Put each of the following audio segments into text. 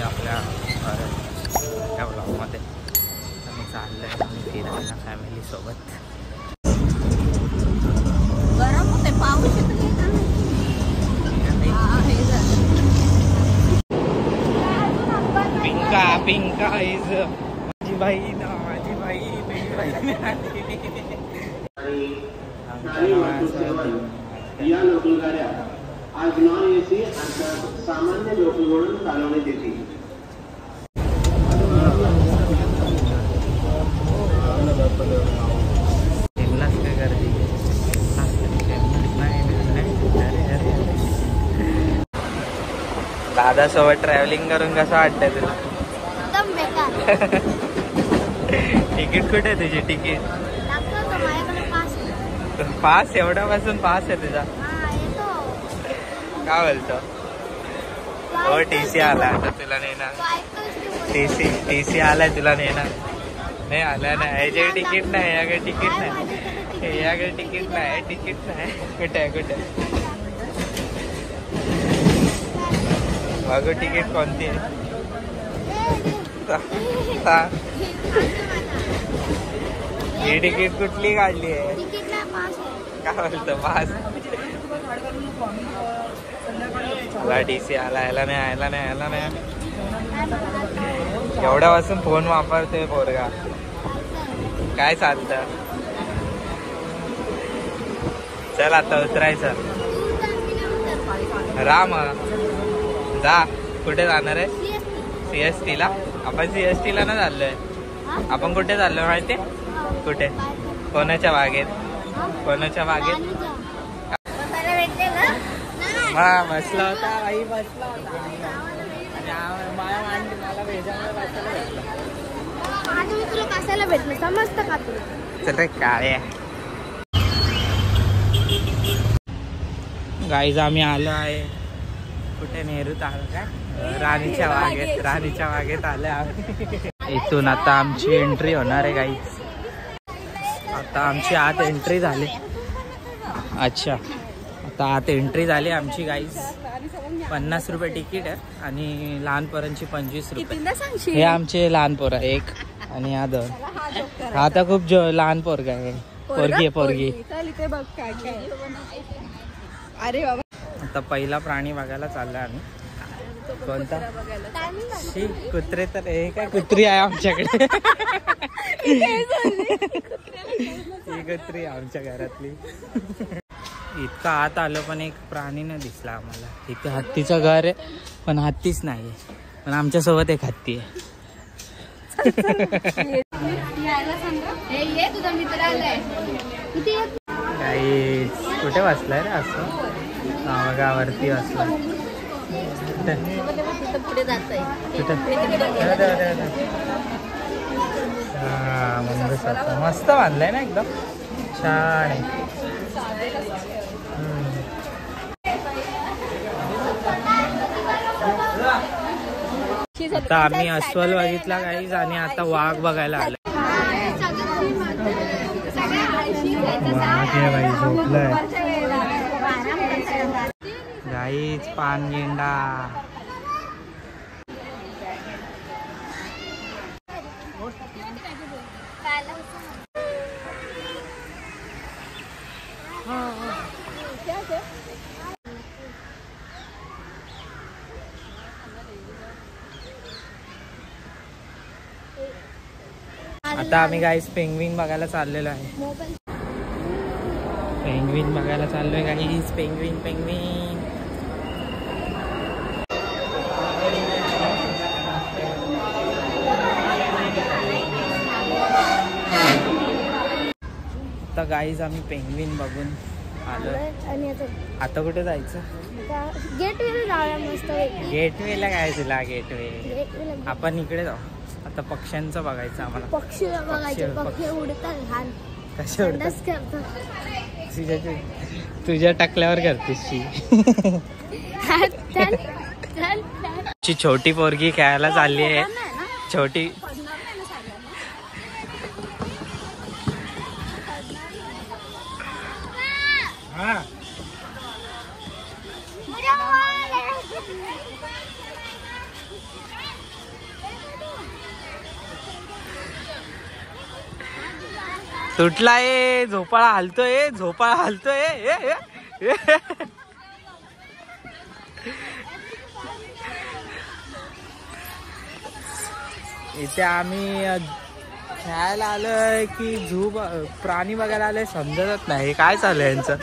आपल्या या ब्लॉगमध्ये. आम्ही चाललो आहे आम्ही फिरायला फॅमिलीसोबत. गरम होते पाऊस पिंका पिंका इज माझी बहीण माझी बहीण या लोकल गाड्या आज नॉन एसी अर्थात सामान्य लोकल म्हणून चालवण्यात येतील. काय गर्दी दादासोबत ट्रॅव्हलिंग करून कसं वाटतंय तुला? एकदम बेकार. तिकीट कुठे आहे तुझी? तिकीट पास एवढ्यापासून पास आहे तुझा? काय बोलतो? हो टीसी आला आता तुला नेणार. टीसी आलाय तुला नेणार. नाही आला नाही. याच्याकडे तिकीट नाही. याकडे तिकीट नाही. याकडे तिकीट नाही. तिकीट नाही. कुठे आहे कुठे? बघू तिकीट कोणती आहे. ही तिकीट कुठली काढली आहे? काय बोलतो पास? मला टीसी आला. यायला नाही यायला नाही यायला नाही. एवढ्यापासून फोन वापरतोय पोरगा. काय चालतं? चल आता उतरायचं. राम जा. कुठे जाणार आहे? CST ला. आपण CST ला ना चाललोय. आपण कुठे चाललोय माहिती? कुठे? कोणाच्या बागेत? कोणाच्या बागेत? हा बसला होता आई बसला होता. मला मला कशाला भेटलं समजतं का तुला? चल रे काय गाईज आम्ही आलो आहे कुठे? नेहरूत आलो का? राणीच्या बागेत. राणीच्या बागेत आलो आम्ही. इथून आता आमची एंट्री होणार आहे गाईज. आता आमची आत एंट्री झाली. अच्छा आता आत एंट्री झाली आमची गाईज. 50 रुपये तिकीट आहे आणि लहान पोरांची 25 रुपये. हे आमचे लहान पोर आहे एक आणि हा 2. हा आता खूप लहान पोरगा आहे. पोरगी आहे पोरगी. अरे बाबा आता पहिला प्राणी बघायला चाललोय आम्ही. कोणता? कुत्रे तर हे काय कुत्री आहे आमच्याकडे. ही कुत्री आमच्या घरातली. इतका आत आलो पण एक प्राणी नाही दिसला आम्हाला. इथे हत्तीचं घर आहे पण हत्तीच नाही. पण आमच्या सोबत एक हत्ती आहे. कुठे बसलाय रे असं? बघा वरती बसला. हा मस्त बांधलाय ना एकदम छान आहे. आता आम्ही अस्वल बघितला गाईज आणि आता वाघ बघायला आलो. वाघ आहे बाई झोपलाय गाईज. पानगेंडा आता आम्ही गाईज पेंग्विन बघायला चाललेलो आहे. पेंग्विन बघायला चाललोय गाईज. पेंग्विन पेंग्विन आता गाईज आम्ही पेंग्विन बघून आलो. आता कुठे जायचं? गेटवे जाऊया मस्त. गेटवेला काय तुला? गेटवे आपण इकडे जाऊ. आता पक्ष्यांचं बघायचं आम्हाला. पक्षी बघायचे. पक्षी उडतात लहान. कसे उडतात? तुझ्या टाकल्यावर करतेस ची. छोटी पोरगी खेळायला चालली आहे. छोटी तुटला ए, झोपाळा हलतोय, झोपाळा हलतोय. इथे आम्ही खेळायला आलोय की प्राणी बघायला आलोय समजतच नाही काय चालू आहे यांचं.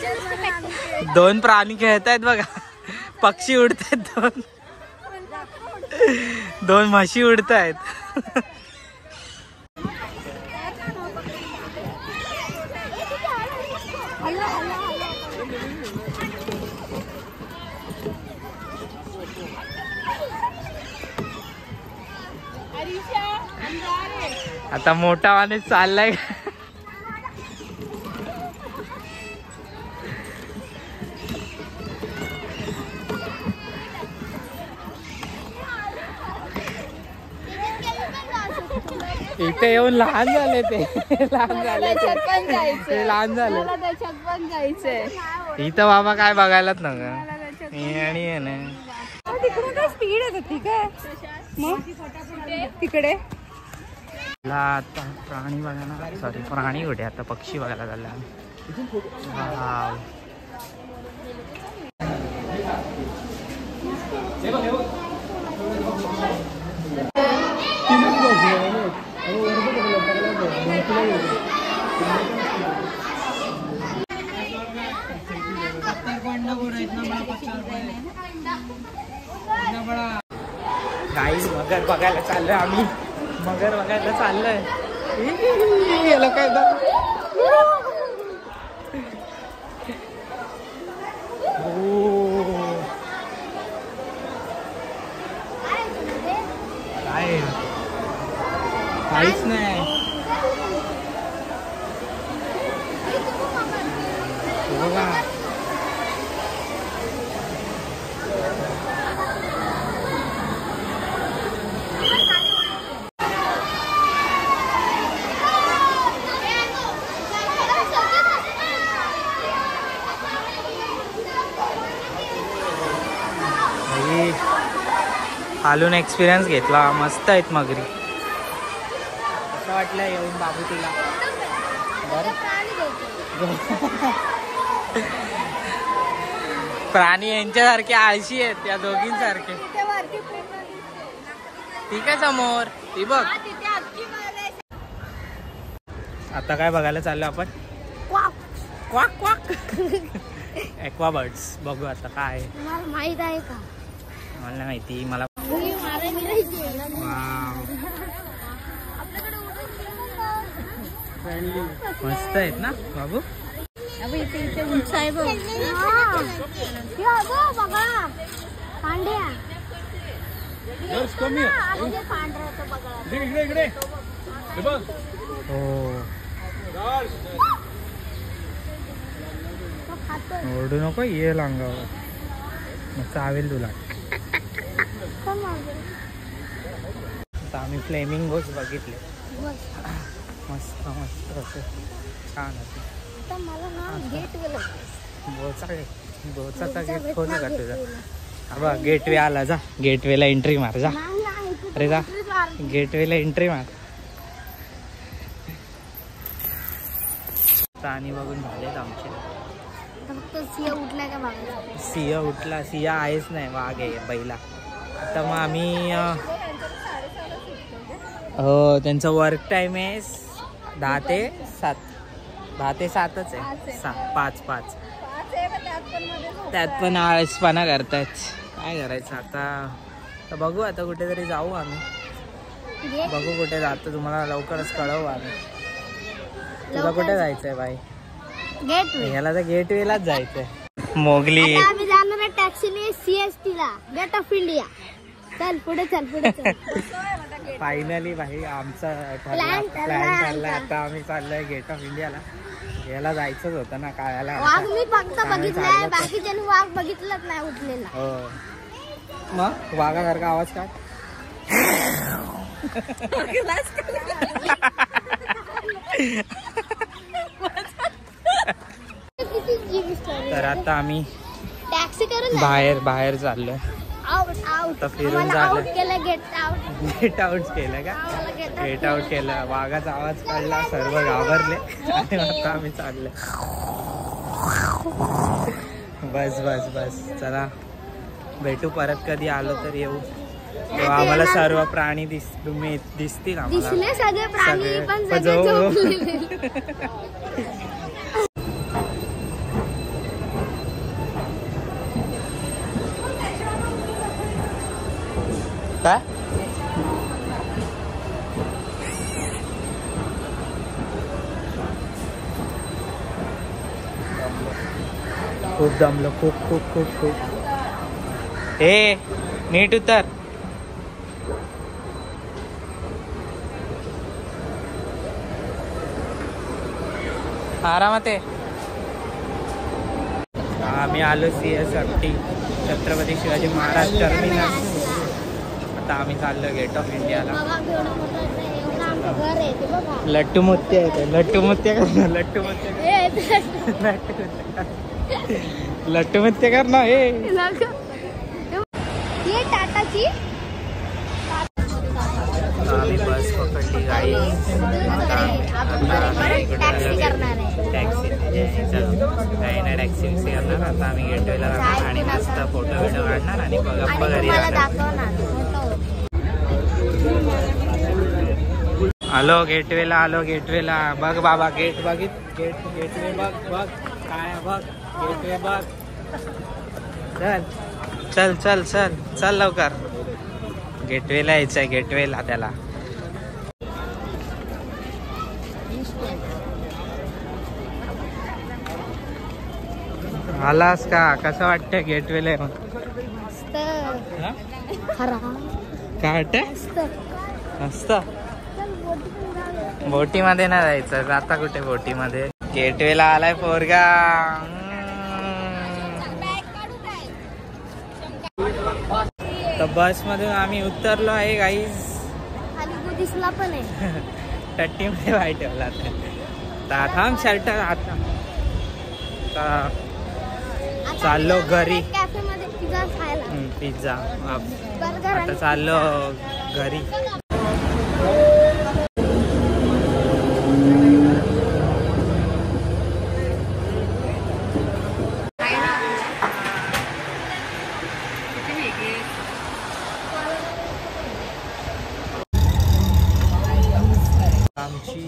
2 प्राणी खेळतायत बघा, पक्षी उडतायत, 2 म्हशी उडतायत. आता मोठा माणूस चाललाय. इथे येऊन लहान झाले ते, लहान झाले इथं बाबा काय बघायलाच नका. आणि ना स्पीड आहे ठीक आहे. तिकडे आता प्राणी बघायला, सॉरी प्राणी कुठे, आता पक्षी बघायला झाला. गाईस मगर बघायला चाललोय आम्ही, मगर बघायला चाललोय. याला काय काहीच नाही. बघा हालून एक्सपिरियन्स घेतला, मस्त आहेत मगरी. असं वाटलं येऊन बाबू तुला. प्राणी यांच्यासारखे आळशी आहेत, त्या दोघींसारखे. ठीक आहे समोर ती बघ. आता काय बघायला चाललो आपण? Quack quack aqua birds. बघू आता काय माहित आहे का? मला नाही माहिती. मला मस्त आहेत ना बाबू. इथे उंच आहे बघ. बघा पांड्या ओरडू नको, ये अंगावर चावेल तुला. आता आम्ही फ्लेमिंगोज बघितले, मस्त मस्त असे छान होते. बोचाचा गेट खोल का तुझा? बा गेटवे आला, जा गेटवेला एंट्री मार जा. अरे जा गेटवेला एंट्री मार. प्राणी बघून झालेत आमचे. सिंह उठला का बघा. सिंह उठला, सिंह आहेच नाही, वाघ आहे पहिला. आता मग आम्ही हो, त्यांचा वर्क टाइम आहे 10 ते 7. 10 ते 7च आहे. 5 त्यात पण आळसपणा करतायत. काय करायचं आता बघू. आता कुठेतरी जाऊ आम्ही, बघू कुठे जातो, तुम्हाला लवकरच कळवू आम्ही. तुला कुठे जायचंय बाई? गेटवे. याला तर गेटवेलाच जायचंय. मोगली आम्ही जाणार आहे टॅक्सीने CST ला, गेट ऑफ इंडिया. चल पुढे चल, पुढे चल. फायनली भाई आमचा प्लॅन ठरला. आता आम्ही चाललोय गेट ऑफ इंडियाला. याला जायचंच होतं ना काळाला. वाघ मी फक्त बघितलाय, बाकीच्यांनी वाघ बघितलंच नाही उठलेला. हो, मग वाघासारखा आवाज काढ. तर आता आम्ही टॅक्सी करून बाहेर चाललोय. आउट तर फिरून आउट झालं. केलं गेट आउट गेट आउट केलं का? गेट आउट केलं. वाघाचा आवाज काढला, सर्व घाबरले आणि आता आम्ही चालले. बस बस बस चला, भेटू परत कधी आलो तर येऊ. तेव्हा आम्हाला सर्व प्राणी दिसतील आम्हाला. दिसले सगळे प्राणी सगळे. पण पण सगळे जो- झोपलेले. काय? खूप दमलो, खूप खूप खूप खूप. ए नीट उतर. आरामात आहे. आम्ही आलो CSFT छत्रपती शिवाजी महाराज टर्मिनस. आता आम्ही चाललो गेट ऑफ इंडियाला. बघा केवढं मोठं आहे. एवढं आमचं घर आहे ते बघा. लट्टू मुत्ते आहे. लट्टू मुत्ते कर. लट्टू मुत्ते. लट्टू मुत्ते कर ना. ये टाटाची आम्ही बस पकडली. गाडी टॅक्सी करणार आहे. टॅक्सी काही ना टॅक्सी करणार. आता आम्ही गेटवेला राहणार आणि मस्त फोटो व्हिडिओ काढणार आणि गप्पा आणि घरी तुम्हाला जाणार. दाखवणार फोटो. आलो गेटवेला. आलो गेटवेला. बघ बाबा गेट बघित. गेटवे बघ बघ काय बघ. गेटवे बघ. चल चल चल चल चल लवकर. गेटवेला यायचंय. गेटवेला त्याला. आलास का? कसं वाटतं गेटवेला येऊन? मस्त. हा? खरा काय वाटतंय? मस्त. मस्त. चल बोटी पण जाऊया. बोटीमध्ये नाही जायचं. आता कुठे बोटीमध्ये? गेटवेला आलाय पोरगा. तर बस मधून आम्ही उतरलो आहे गाईज. खाली तू दिसला पण आहे. टट्टीमध्ये बाय ठेवला. थांब शर्ट. आता चाललो घरी. कॅफे मध्ये पिझ्झा खायला. पिझ्झा. बर्गर आता आणि चाललो घरी. आमची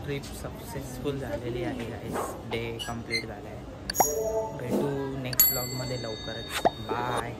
ट्रिप सक्सेसफुल झालेली आहे गाईस. डे कंप्लीट झाला आहे. भेटू नेक्स्ट ब्लॉगमध्ये लवकरच. बाय.